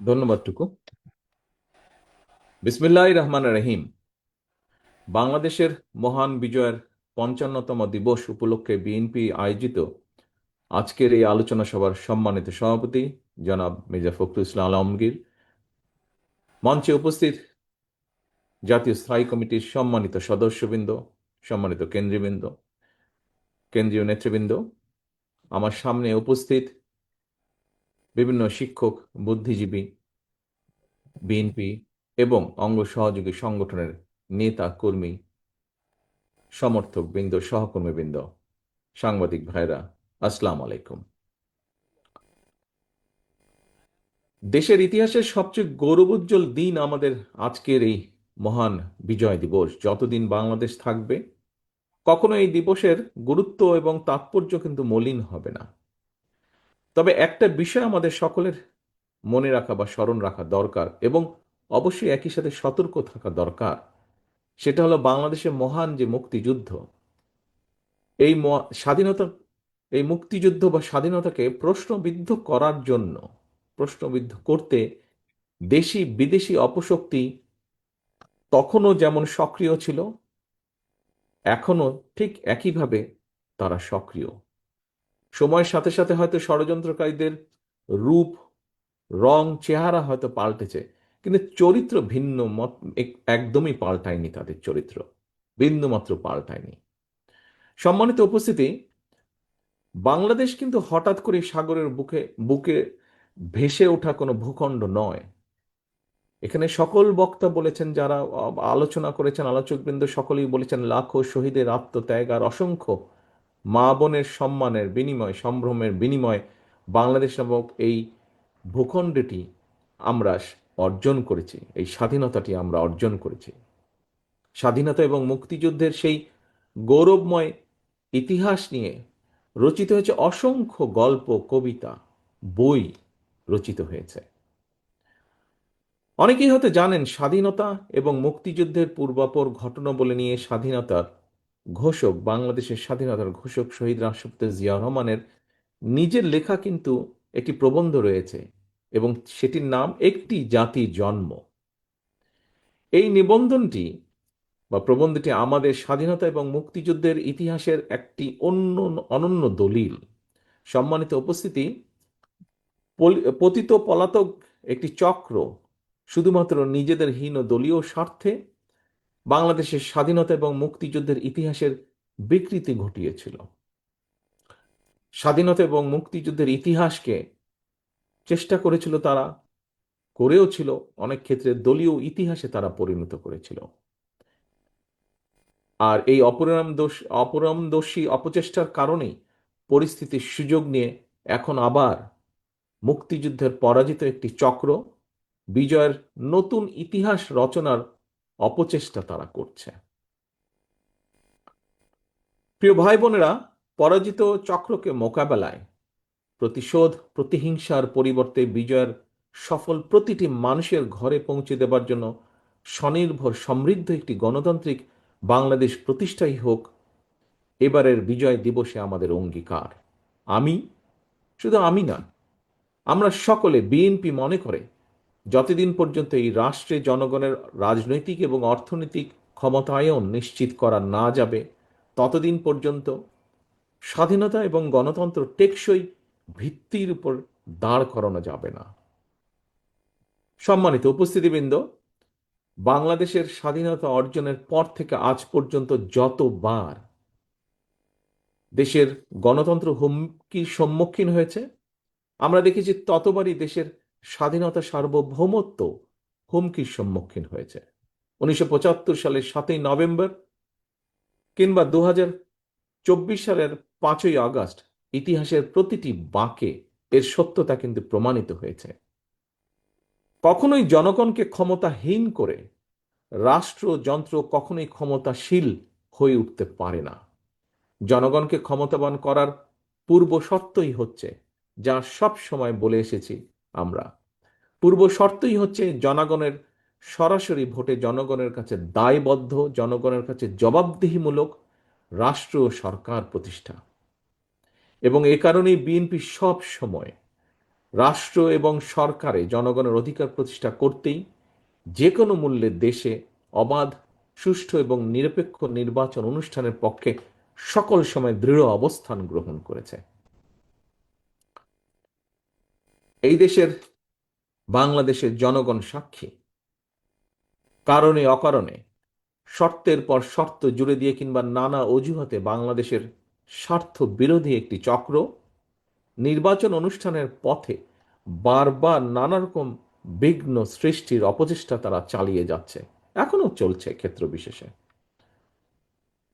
ধন্যবাদ টুকু। বিসমিল্লাহির রহমানির রহিম। বাংলাদেশের মহান বিজয়ের ৫৫তম দিবস উপলক্ষে বিএনপি আয়োজিত আজকের এই আলোচনা সভার সম্মানিত সভাপতি জনাব মির্জা ফখরুল ইসলাম আলমগীর, মঞ্চে উপস্থিত জাতীয় স্থায়ী কমিটির সম্মানিত সদস্যবৃন্দ, সম্মানিত কেন্দ্রীয় নেতৃবৃন্দ, আমার সামনে উপস্থিত বিভিন্ন শিক্ষক, বুদ্ধিজীবী, বিএনপি এবং অঙ্গ সহযোগী সংগঠনের নেতা কর্মী, সমর্থক বৃন্দ, সহকর্মী বৃন্দ, সাংবাদিক ভাইরা, আসসালাম আলাইকুম। দেশের ইতিহাসের সবচেয়ে গৌরবোজ্জ্বল দিন আমাদের আজকের এই মহান বিজয় দিবস। যতদিন বাংলাদেশ থাকবে, কখনো এই দিবসের গুরুত্ব এবং তাৎপর্য কিন্তু মলিন হবে না। তবে একটা বিষয় আমাদের সকলের মনে রাখা বা স্মরণ রাখা দরকার, এবং অবশ্যই একই সাথে সতর্ক থাকা দরকার। সেটা হলো বাংলাদেশের মহান যে মুক্তিযুদ্ধ, এই স্বাধীনতা, এই মুক্তিযুদ্ধ বা স্বাধীনতাকে প্রশ্নবিদ্ধ করার জন্য, প্রশ্নবিদ্ধ করতে দেশি বিদেশি অপশক্তি তখনও যেমন সক্রিয় ছিল, এখনো ঠিক একইভাবে তারা সক্রিয়। সময়ের সাথে সাথে হয়তো ষড়যন্ত্রকারীদের রূপ, রং, চেহারা হয়তো পাল্টেছে, কিন্তু চরিত্র ভিন্ন মত, একদমই পাল্টায়নি। তাদের চরিত্র বিন্দুমাত্র পাল্টায়নি। সম্মানিত উপস্থিতি, বাংলাদেশ কিন্তু হঠাৎ করে সাগরের বুকে বুকে ভেসে ওঠা কোনো ভূখণ্ড নয়। এখানে সকল বক্তা বলেছেন, যারা আলোচনা করেছেন, আলোচকবৃন্দ সকলেই বলেছেন, লাখো শহীদের আত্মত্যাগ আর অসংখ্য মা বোনের সম্মানের বিনিময়, সম্ভ্রমের বিনিময় বাংলাদেশ নামক এই ভূখণ্ডটি আমরা অর্জন করেছি, এই স্বাধীনতাটি আমরা অর্জন করেছি। স্বাধীনতা এবং মুক্তিযুদ্ধের সেই গৌরবময় ইতিহাস নিয়ে রচিত হয়েছে অসংখ্য গল্প, কবিতা, বই রচিত হয়েছে। অনেকেই হয়তো জানেন, স্বাধীনতা এবং মুক্তিযুদ্ধের পূর্বাপর ঘটনা বলে নিয়ে স্বাধীনতার ঘোষক, বাংলাদেশের স্বাধীনতার ঘোষক শহীদ রাষ্ট্রপতি জিয়া রহমানের নিজের লেখা কিন্তু একটি প্রবন্ধ রয়েছে, এবং সেটির নাম একটি জাতির জন্ম। এই নিবন্ধনটি বা প্রবন্ধটি আমাদের স্বাধীনতা এবং মুক্তিযুদ্ধের ইতিহাসের একটি অনন্য দলিল। সম্মানিত উপস্থিতি, পতিত পলাতক একটি চক্র শুধুমাত্র নিজেদের হীন দলীয় স্বার্থে বাংলাদেশের স্বাধীনতা এবং মুক্তিযুদ্ধের ইতিহাসের বিকৃতি ঘটিয়েছিল। স্বাধীনতা এবং মুক্তিযুদ্ধের ইতিহাসকে চেষ্টা করেছিল তারা, করেও ছিল, অনেক ক্ষেত্রে দলীয় ইতিহাসে তারা পরিণত করেছিল। আর এই অপরামদর্শী অপচেষ্টার কারণেই পরিস্থিতির সুযোগ নিয়ে এখন আবার মুক্তিযুদ্ধের পরাজিত একটি চক্র বিজয়ের নতুন ইতিহাস রচনার অপচেষ্টা তারা করছে। প্রিয় ভাই বোনেরা, পরাজিত চক্রকে মোকাবেলায় প্রতিশোধ, প্রতিহিংসার পরিবর্তে বিজয়ের সফল প্রতিটি মানুষের ঘরে পৌঁছে দেবার জন্য স্বনির্ভর সমৃদ্ধ একটি গণতান্ত্রিক বাংলাদেশ প্রতিষ্ঠাই হোক এবারের বিজয় দিবসে আমাদের অঙ্গীকার। আমি, শুধু আমি না, আমরা সকলে, বিএনপি মনে করে, যতদিন পর্যন্ত এই রাষ্ট্রে জনগণের রাজনৈতিক এবং অর্থনৈতিক ক্ষমতায়ন নিশ্চিত করা না যাবে, ততদিন পর্যন্ত স্বাধীনতা এবং গণতন্ত্র টেকসই ভিত্তির উপর দাঁড় করানো যাবে না। সম্মানিত উপস্থিতিবৃন্দ, বাংলাদেশের স্বাধীনতা অর্জনের পর থেকে আজ পর্যন্ত যতবার দেশের গণতন্ত্র হুমকির সম্মুখীন হয়েছে, আমরা দেখেছি ততবারই দেশের স্বাধীনতা, সার্বভৌমত্ব হুমকির সম্মুখীন হয়েছে। 1975 সালের 7ই নভেম্বর কিংবা 2024 সালের 5ই আগস্ট, ইতিহাসের প্রতিটি বাঁকে এর সত্যতা কিন্তু প্রমাণিত হয়েছে। কখনোই জনগণকে ক্ষমতাহীন করে রাষ্ট্রযন্ত্র কখনোই ক্ষমতাশীল হয়ে উঠতে পারে না। জনগণকে ক্ষমতাবান করার পূর্ব শর্তই হচ্ছে, যা সব সময় বলে এসেছি আমরা, পূর্ব শর্তই হচ্ছে জনগণের সরাসরি ভোটে জনগণের কাছে দায়বদ্ধ, জনগণের কাছে জবাবদিহিমূলক রাষ্ট্র সরকার প্রতিষ্ঠা। এবং এ কারণেই বিএনপি সব সময় রাষ্ট্র এবং সরকারে জনগণের অধিকার প্রতিষ্ঠা করতেই যে কোনো মূল্যে দেশে অবাধ, সুষ্ঠু এবং নিরপেক্ষ নির্বাচন অনুষ্ঠানের পক্ষে সকল সময় দৃঢ় অবস্থান গ্রহণ করেছে। এই দেশের, বাংলাদেশের জনগণ সাক্ষী, কারণে অকারণে, শর্তের পর শর্ত জুড়ে দিয়ে কিংবা নানা অজুহাতে বাংলাদেশের স্বার্থ বিরোধী একটি চক্র নির্বাচন অনুষ্ঠানের পথে বারবার নানা রকম বিঘ্ন সৃষ্টির অপচেষ্টা তারা চালিয়ে যাচ্ছে, এখনো চলছে ক্ষেত্র বিশেষে।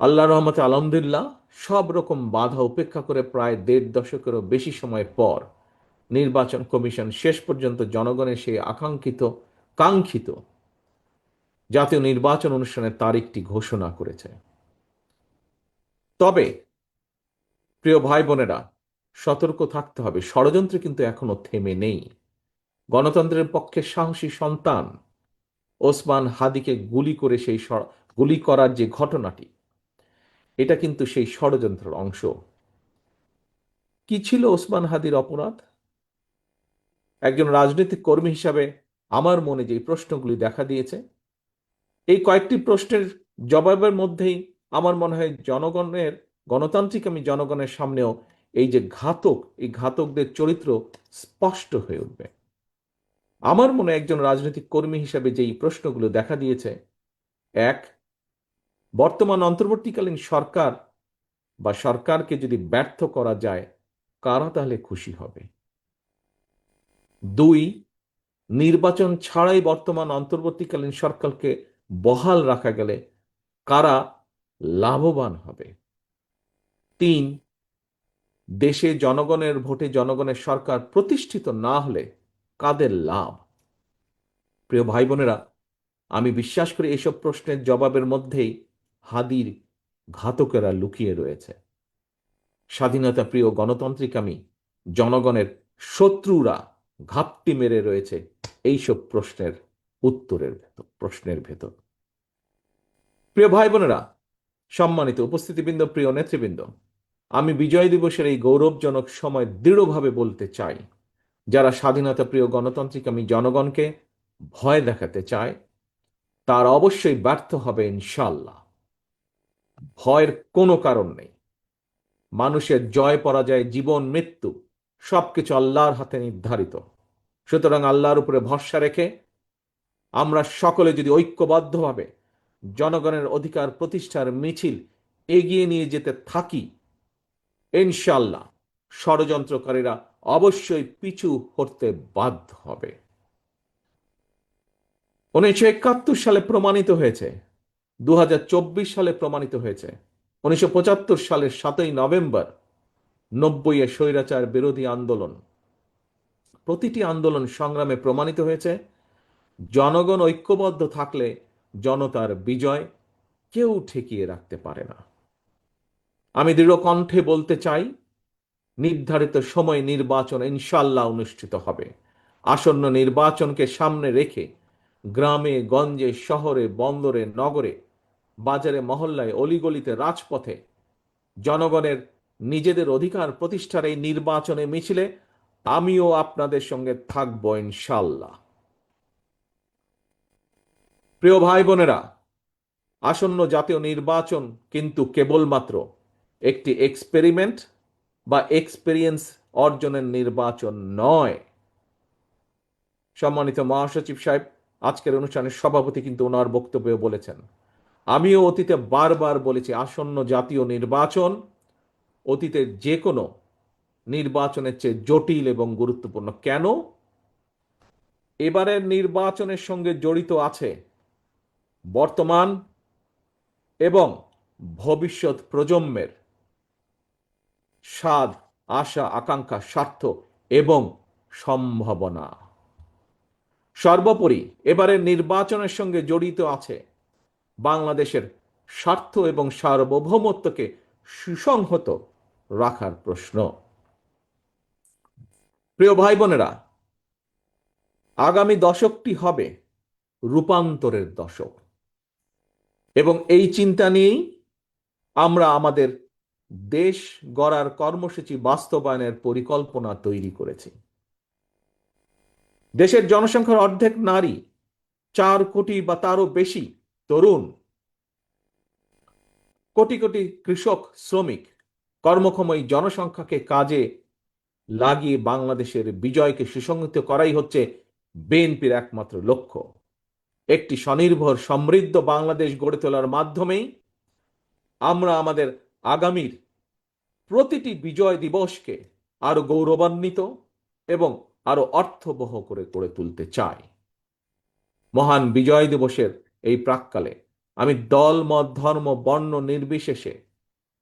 আল্লাহর রহমতে আলহামদুলিল্লাহ সব রকম বাধা উপেক্ষা করে প্রায় ১.৫ দশকেরও বেশি সময় পর নির্বাচন কমিশন শেষ পর্যন্ত জনগণের সেই কাঙ্ক্ষিত জাতীয় নির্বাচন অনুষ্ঠানের তারিখটি ঘোষণা করেছে। তবে প্রিয় ভাই বোনেরা, সতর্ক থাকতে হবে, ষড়যন্ত্র কিন্তু এখনো থেমে নেই। গণতন্ত্রের পক্ষে সাহসী সন্তান ওসমান হাদিকে গুলি করার যে ঘটনাটি, এটা কিন্তু সেই ষড়যন্ত্রের অংশ। কি ছিল ওসমান হাদির অপরাধ? একজন রাজনৈতিক কর্মী হিসাবে আমার মনে যে প্রশ্নগুলি দেখা দিয়েছে, এই কয়েকটি প্রশ্নের জবাবের মধ্যেই আমার মনে হয় গণতান্ত্রিক জনগণের সামনেও এই যে এই ঘাতকদের চরিত্র স্পষ্ট হয়ে উঠবে। আমার মনে একজন রাজনৈতিক কর্মী হিসাবে যেই প্রশ্নগুলো দেখা দিয়েছে, এক, বর্তমান অন্তর্বর্তীকালীন সরকার বা সরকারকে যদি ব্যর্থ করা যায়, কারা তাহলে খুশি হবে? দুই, নির্বাচন ছাড়াই বর্তমান অন্তর্বর্তীকালীন সরকারকে বহাল রাখা গেলে কারা লাভবান হবে? তিন, দেশে জনগণের ভোটে জনগণের সরকার প্রতিষ্ঠিত না হলে কাদের লাভ? প্রিয় ভাই বোনেরা, আমি বিশ্বাস করি এইসব প্রশ্নের জবাবের মধ্যেই হাদির ঘাতকেরা লুকিয়ে রয়েছে। স্বাধীনতা প্রিয় গণতান্ত্রিক জনগণের শত্রুরা ঘাপটি মেরে রয়েছে এইসব প্রশ্নের ভেতর। প্রিয় ভাই বোনেরা, সম্মানিত উপস্থিতিবৃন্দ, প্রিয় নেতৃবৃন্দ, আমি বিজয় দিবসের এই গৌরবজনক সময় দৃঢ়ভাবে বলতে চাই, যারা স্বাধীনতা প্রিয় গণতান্ত্রিক জনগণকে ভয় দেখাতে চায়, তার অবশ্যই ব্যর্থ হবে ইনশাল্লাহ। ভয়ের কোনো কারণ নেই। মানুষের জয় পরাজয়, জীবন মৃত্যু সবকিছু আল্লাহর হাতে নির্ধারিত। সুতরাং আল্লাহর উপরে ভরসা রেখে আমরা সকলে যদি ঐক্যবদ্ধভাবে জনগণের অধিকার প্রতিষ্ঠার মিছিল এগিয়ে নিয়ে যেতে থাকি, ইনশাল্লাহ ষড়যন্ত্রকারীরা অবশ্যই পিছু হটতে বাধ্য হবে। ১৯৭১ সালে প্রমাণিত হয়েছে, ২০২৪ সালে প্রমাণিত হয়েছে, ১৯৭৫ সালের ৭ই নভেম্বর ৯০-এ স্বৈরাচার বিরোধী আন্দোলন, প্রতিটি আন্দোলন সংগ্রামে প্রমাণিত হয়েছে, জনগণ ঐক্যবদ্ধ থাকলে জনতার বিজয় কেউ ঠেকিয়ে রাখতে পারে না। আমি দৃঢ় কণ্ঠে বলতে চাই, নির্ধারিত সময় নির্বাচন ইনশাল্লাহ অনুষ্ঠিত হবে। আসন্ন নির্বাচনকে সামনে রেখে গ্রামে গঞ্জে, শহরে বন্দরে, নগরে, বাজারে মহল্লায়, অলিগলিতে, রাজপথে জনগণের নিজেদের অধিকার প্রতিষ্ঠার এই নির্বাচনে মিছিলে আমিও আপনাদের সঙ্গে থাকব ইনশাল্লাহ। প্রিয় ভাই বোনেরা, আসন্ন জাতীয় নির্বাচন কিন্তু কেবলমাত্র একটি এক্সপেরিমেন্ট বা এক্সপেরিয়েন্স অর্জনের নির্বাচন নয়। সম্মানিত মহাসচিব সাহেব আজকের অনুষ্ঠানের সভাপতি কিন্তু ওনার বক্তব্যে বলেছেন, আমিও অতীতে বারবার বলেছি, আসন্ন জাতীয় নির্বাচন অতীতের যে কোনো নির্বাচনের চেয়ে জটিল এবং গুরুত্বপূর্ণ। কেন? এবারের নির্বাচনের সঙ্গে জড়িত আছে বর্তমান এবং ভবিষ্যৎ প্রজন্মের স্বাদ, আশা, আকাঙ্ক্ষা, স্বার্থ এবং সম্ভাবনা। সর্বোপরি এবারের নির্বাচনের সঙ্গে জড়িত আছে বাংলাদেশের স্বার্থ এবং সার্বভৌমত্বকে সুসংহত রাখার প্রশ্ন। প্রিয় ভাই বোনেরা, আগামী দশকটি হবে রূপান্তরের দশক এবং এই চিন্তা নিয়েই আমরা আমাদের দেশ গড়ার কর্মসূচি বাস্তবায়নের পরিকল্পনা তৈরি করেছি। দেশের জনসংখ্যার অর্ধেক নারী, 4 কোটি বা তারও বেশি তরুণ, কোটি কোটি কৃষক, শ্রমিক, কর্মক্ষম এই জনসংখ্যাকে কাজে লাগিয়ে বাংলাদেশের বিজয়কে সুসংহত করাই হচ্ছে বিএনপির একমাত্র লক্ষ্য। একটি স্বনির্ভর সমৃদ্ধ বাংলাদেশ গড়ে তোলার মাধ্যমেই আমরা আমাদের আগামীর প্রতিটি বিজয় দিবসকে আরো গৌরবান্বিত এবং আরো অর্থবহ করে গড়ে তুলতে চাই। মহান বিজয় দিবসের এই প্রাক্কালে আমি দল, মত, ধর্ম, বর্ণ নির্বিশেষে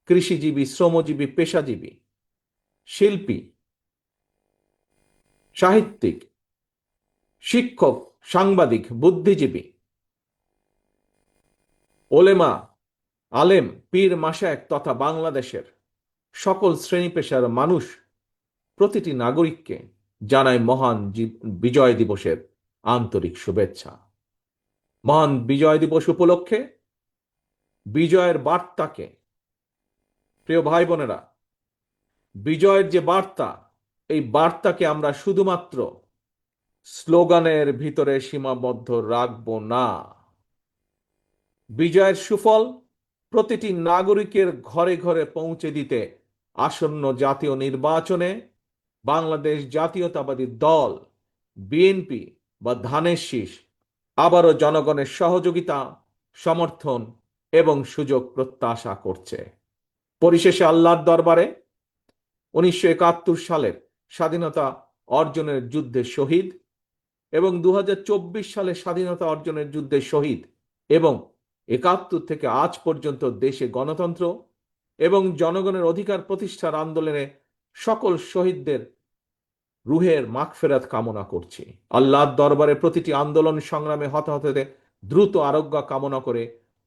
কৃষিজীবী, শ্রমজীবী, পেশাজীবী, শিল্পী, সাহিত্যিক, শিক্ষক, সাংবাদিক, বুদ্ধিজীবী, ওলেমা, আলেম, পীর, মাশায়েখ তথা বাংলাদেশের সকল শ্রেণী পেশার মানুষ, প্রতিটি নাগরিককে জানাই মহান বিজয় দিবসের আন্তরিক শুভেচ্ছা। মহান বিজয় দিবস উপলক্ষে বিজয়ের বার্তাকে, প্রিয় ভাই বোনেরা, বিজয়ের যে বার্তা, এই বার্তাকে আমরা শুধুমাত্র স্লোগানের ভিতরে সীমাবদ্ধ রাখব না। বিজয়ের সুফল প্রতিটি নাগরিকের ঘরে ঘরে পৌঁছে দিতে আসন্ন জাতীয় নির্বাচনে বাংলাদেশ জাতীয়তাবাদী দল বিএনপি বা ধানের শীষ আবারও জনগণের সহযোগিতা, সমর্থন এবং সুযোগ প্রত্যাশা করছে। পরিশেষে আল্লাহর দরবারে 1971 সালের স্বাধীনতা অর্জনের যুদ্ধে শহীদ এবং 2024 সালে স্বাধীনতা অর্জনের যুদ্ধে শহীদ এবং 71 থেকে আজ পর্যন্ত দেশে গণতন্ত্র এবং জনগণের অধিকার প্রতিষ্ঠার আন্দোলনে সকল শহীদদের রুহের মাগফিরাত কামনা করছি। আল্লাহর দরবারে প্রতিটি আন্দোলন সংগ্রামে হতাহতদের দ্রুত আরোগ্য কামনা করে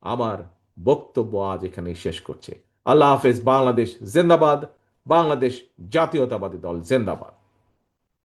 আমার বক্তব্য আজ এখানে শেষ করছে। আল্লাহ হাফেজ। বাংলাদেশ জিন্দাবাদ। বাংলাদেশ জাতীয়তাবাদী দল জিন্দাবাদ।